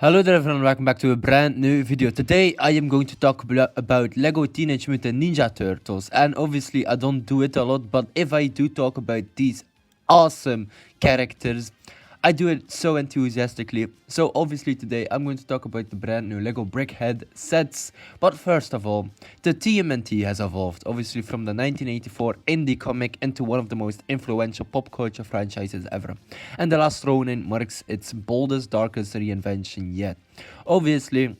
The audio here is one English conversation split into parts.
Hello there everyone, welcome back to a brand new video. Today I am going to talk about Lego Teenage Mutant Ninja Turtles, and obviously I don't do it a lot, but if I do talk about these awesome characters, I do it so enthusiastically. So obviously today I'm going to talk about the brand new Lego Brickhead sets. But first of all, the TMNT has evolved, obviously from the 1984 indie comic into one of the most influential pop culture franchises ever. And The Last Ronin marks its boldest, darkest reinvention yet. Obviously,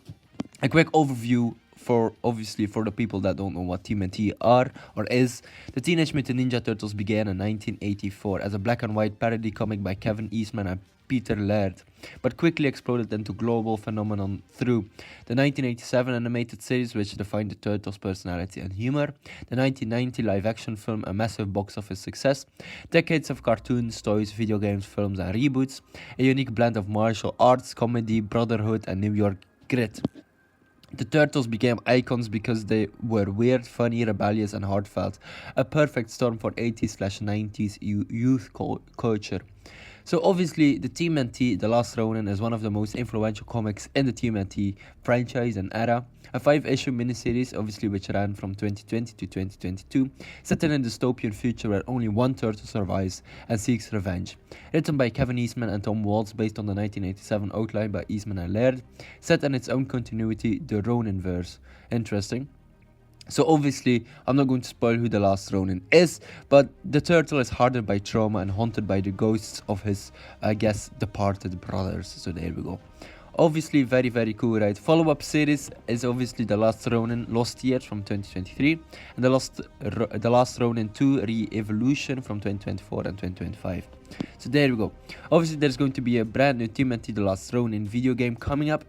a quick overview for the people that don't know what TMNT are or is. The Teenage Mutant Ninja Turtles began in 1984 as a black and white parody comic by Kevin Eastman and Peter Laird, but quickly exploded into global phenomenon through the 1987 animated series, which defined the Turtles' personality and humor, the 1990 live-action film, a massive box office success, decades of cartoons, toys, video games, films, and reboots, a unique blend of martial arts, comedy, brotherhood, and New York grit. The Turtles became icons because they were weird, funny, rebellious, and heartfelt. A perfect storm for 80s/90s youth culture. So obviously, the TMNT, The Last Ronin, is one of the most influential comics in the TMNT franchise and era. A 5-issue miniseries, obviously, which ran from 2020 to 2022, set in a dystopian future where only one turtle survives and seeks revenge. Written by Kevin Eastman and Tom Waltz, based on the 1987 outline by Eastman and Laird, set in its own continuity, the Roninverse. Interesting. So obviously, I'm not going to spoil who the last Ronin is, but the turtle is hardened by trauma and haunted by the ghosts of his, departed brothers. So there we go. Obviously, very, very cool, right? Follow-up series is obviously The Last Ronin Lost Years from 2023, and The Last Ronin 2 Re-Evolution from 2024 and 2025. So there we go. Obviously, there's going to be a brand new TMNT The Last Ronin video game coming up.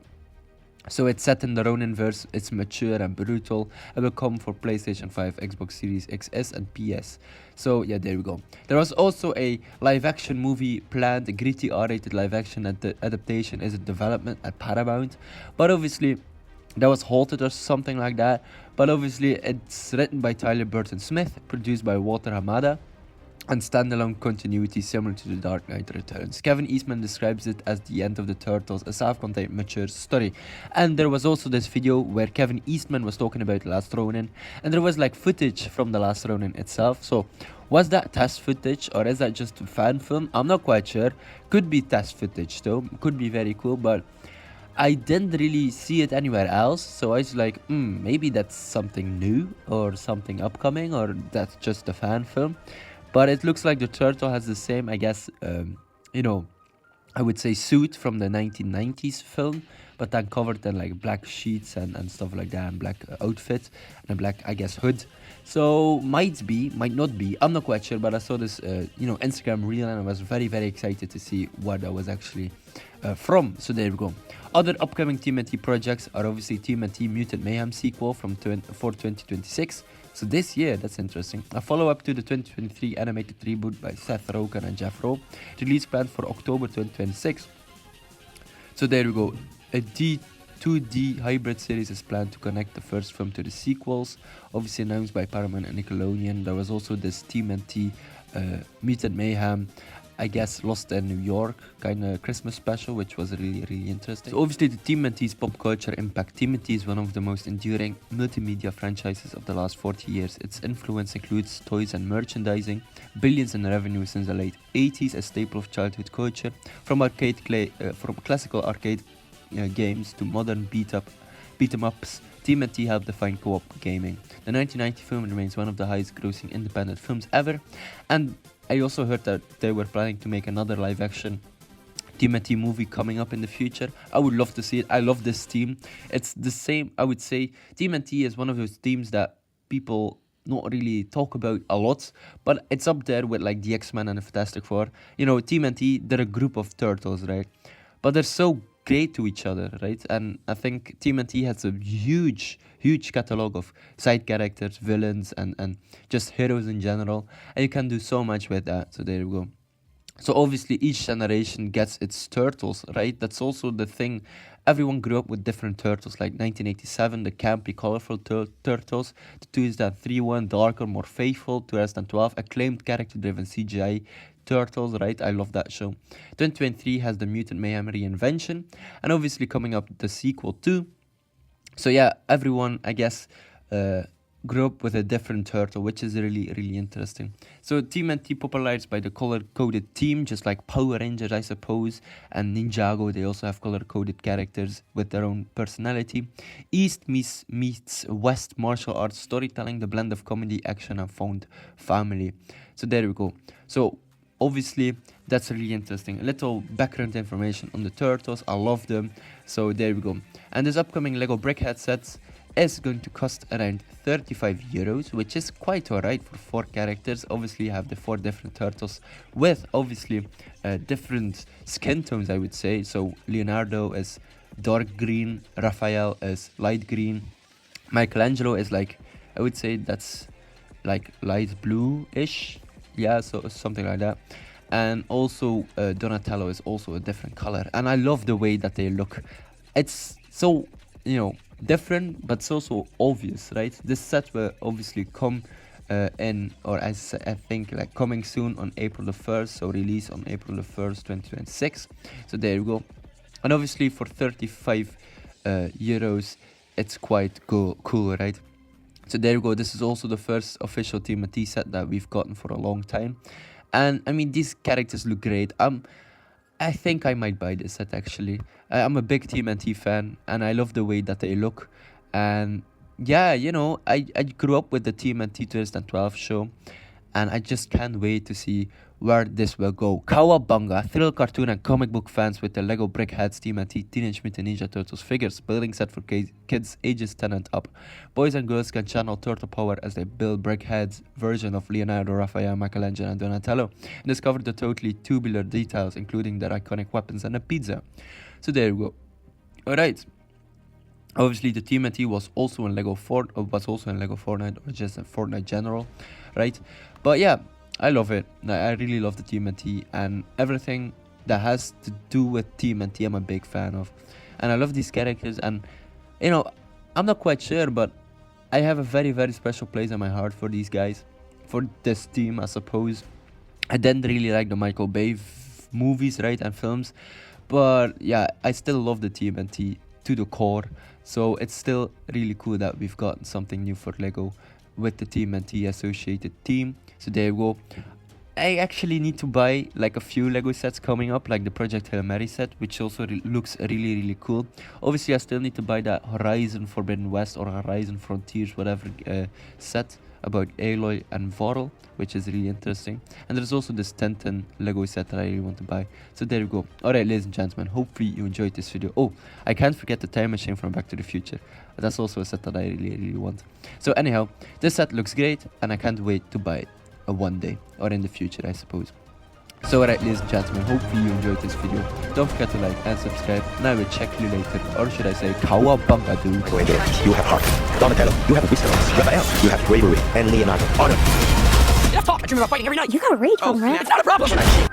So it's set in the Roninverse, it's mature and brutal. It will come for PlayStation 5, Xbox Series XS and PS. So yeah, there we go. There was also a live action movie planned, a gritty R-rated live action adaptation is in development at Paramount. But obviously, that was halted or something like that. But obviously, it's written by Tyler Burton Smith, produced by Walter Hamada, and standalone continuity similar to The Dark Knight Returns. Kevin Eastman describes it as the end of the Turtles, a self-contained mature story. And there was also this video where Kevin Eastman was talking about Last Ronin, and there was like footage from The Last Ronin itself. So was that test footage or is that just a fan film? I'm not quite sure. Could be test footage though, could be very cool, but I didn't really see it anywhere else, so I was like, maybe that's something new or something upcoming, or that's just a fan film. But it looks like the turtle has the same, I guess, I would say suit from the 1990s film, but then covered in like black sheets and stuff like that, and black outfit and a black, I guess, hood. So might be, might not be, I'm not quite sure, but I saw this, Instagram reel, and I was very, very excited to see what that was actually from. So there we go. Other upcoming TMNT projects are obviously TMNT Mutant Mayhem sequel for 2026. So this year, that's interesting. A follow-up to the 2023 animated reboot by Seth Rogen and Jeff Rowe. Release planned for October 2026. So there we go. A 2D hybrid series is planned to connect the first film to the sequels. Obviously announced by Paramount and Nickelodeon. There was also this TMNT Mutant Mayhem, I guess, Lost in New York kind of Christmas special, which was really, really interesting. So obviously the TMNT's pop culture impact. TMNT is one of the most enduring multimedia franchises of the last 40 years. Its influence includes toys and merchandising, billions in revenue since the late 80s, a staple of childhood culture, from classical arcade games to modern beat 'em ups. TMNT helped define co-op gaming. The 1990 film remains one of the highest grossing independent films ever, and I also heard that they were planning to make another live action TMNT movie coming up in the future. I would love to see it. I love this team. It's the same, I would say. TMNT is one of those teams that people not really talk about a lot, but it's up there with like the X-Men and the Fantastic Four. You know, TMNT, they're a group of turtles, right? But they're so great to each other, right? And I think TMNT has a huge catalog of side characters, villains, and just heroes in general, and you can do so much with that. So there you go. So obviously each generation gets its turtles, right? That's also the thing. Everyone grew up with different turtles, like 1987, the campy, colorful turtles, the 2003 one, darker, more faithful, 2012, acclaimed character-driven CGI Turtles, right? I love that show. 2023 has the Mutant Mayhem Reinvention, and obviously coming up the sequel too. So yeah, everyone, I guess, grew up with a different turtle, which is really, really interesting. So TMNT popularized by the color-coded team, just like Power Rangers, I suppose, and Ninjago. They also have color-coded characters with their own personality. East meets West martial arts storytelling, the blend of comedy, action, and found family. So there we go. So obviously, that's really interesting. A little background information on the turtles. I love them. So there we go. And this upcoming Lego Brickhead sets is going to cost around 35 euros, which is quite alright for 4 characters. Obviously, you have the 4 different turtles with obviously different skin tones, I would say. So Leonardo is dark green, Raphael is light green, Michelangelo is like, I would say that's like light blue-ish. Yeah, so something like that. And also Donatello is also a different color. And I love the way that they look. It's so, you know, different, but it's also obvious, right? This set will obviously come in, or I think like coming soon on April the 1st, so release on April the 1st, 2026. So there you go. And obviously for 35 euros, it's quite cool, right? So there you go. This is also the first official TMNT set that we've gotten for a long time. And I mean, these characters look great. I think I might buy this set actually. I'm a big TMNT fan and I love the way that they look. And yeah, you know, I grew up with the TMNT 2012 show and I just can't wait to see where this will go. Cowabunga, thrill cartoon and comic book fans with the Lego Brickheads TMNT Teenage Mutant Ninja Turtles figures, building set for kids ages 10 and up. Boys and girls can channel turtle power as they build Brickheads version of Leonardo, Raphael, Michelangelo and Donatello, and discover the totally tubular details, including their iconic weapons and a pizza. So there you go. Alright. Obviously, the TMNT was also in LEGOFORTNITE, or just in Fortnite general, right? But yeah, I love it. I really love the TMNT and everything that has to do with TMNT. I'm a big fan of, and I love these characters. And you know, I'm not quite sure, but I have a very, very special place in my heart for these guys, for this team, I suppose. I didn't really like the Michael Bay movies, right, and films, but yeah, I still love the TMNT to the core. So it's still really cool that we've got something new for Lego with the TMNT associated team. So there you go. I actually need to buy like a few Lego sets coming up, like the Project Hail Mary set, which also looks really, really cool. Obviously, I still need to buy that Horizon Forbidden West or Horizon Frontiers, whatever set about Aloy and Vorl, which is really interesting. And there's also this Tintin Lego set that I really want to buy. So there you go. Alright, ladies and gentlemen, hopefully you enjoyed this video. Oh, I can't forget the Time Machine from Back to the Future. That's also a set that I really, really want. So anyhow, this set looks great and I can't wait to buy it one day, or in the future, I suppose. So alright, ladies and gentlemen, hopefully you enjoyed this video. Don't forget to like and subscribe, and I will check you later, or should I say cowabunga dude. You have heart, Donatello, you have wisdom, Raphael, you have bravery, and Leonardo, honor. Enough talk, I dream about fighting every night. You got a rage problem, right? It's not a problem.